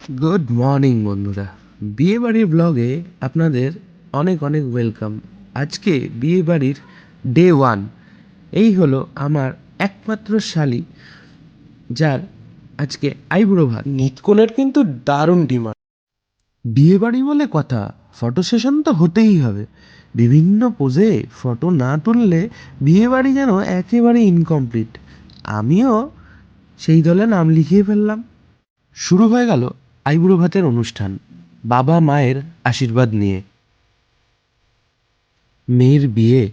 Good morning বন্ধুরা, বিয়েবাড়ির ব্লগে আপনাদের অনেক অনেক ওয়েলকাম। আজকে বিয়েবাড়ির ডে 1। এই হলো আমার একমাত্র শালি, যার আজকে আইবুড়ো ভাত। নিতকনের কিন্তু দারুণ ডিমান্ড। বিয়েবাড়ি বলে কথা, ফটো সেশন তো হতেই হবে। বিভিন্ন পোজে ফটো না তুললে বিয়েবাড়ি যেন একেবারে ইনকমপ্লিট। আমিও সেই দলে নাম লিখিয়ে ফেললাম। শুরু হয়ে গেল আইবুড়ো ভাতের অনুষ্ঠান, বাবা মায়ের আশীর্বাদ নিয়ে। মেয়ের বিয়ে,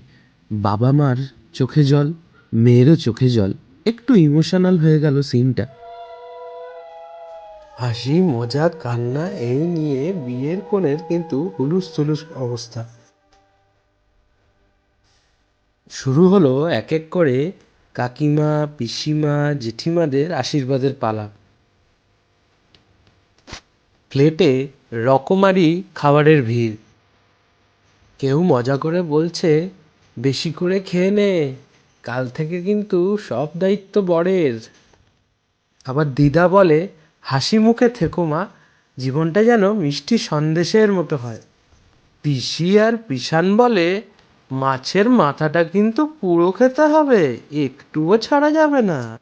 বাবা মার চোখে জল, মেয়েরও চোখে জল। একটু ইমোশনাল হয়ে গেল সিনটা। হাসি মজা কান্না এই নিয়ে বিয়ের কোণের কিন্তু হুলুস থুলুস অবস্থা। শুরু হলো এক এক করে কাকিমা, পিসিমা, জেঠিমাদের আশীর্বাদের পালা। প্লেটে রকমারি খাবারের ভিড়। কেউ মজা করে বলছে, বেশি করে খেয়ে নে, কাল থেকে কিন্তু সব দায়িত্ব বরের। আবার দিদা বলে, হাসি মুখে থেকো মা, জীবনটা যেন মিষ্টি সন্দেশের মতো হয়। পিসি আর পিসান বলে, মাছের মাথাটা কিন্তু পুরো খেতে হবে, একটুও ছাড়া যাবে না।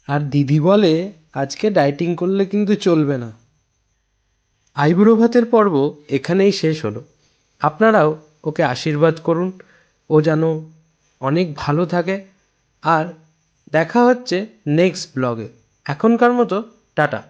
আর দিদি বলে, আজকে ডায়েটিং করলে কিন্তু চলবে না। আইবুড়ো ভাতের পর্ব এখানেই শেষ হলো। আপনারাও ওকে আশীর্বাদ করুন, ও যেন অনেক ভালো থাকে। আর দেখা হচ্ছে নেক্সট ব্লগে। এখনকার মতো টাটা।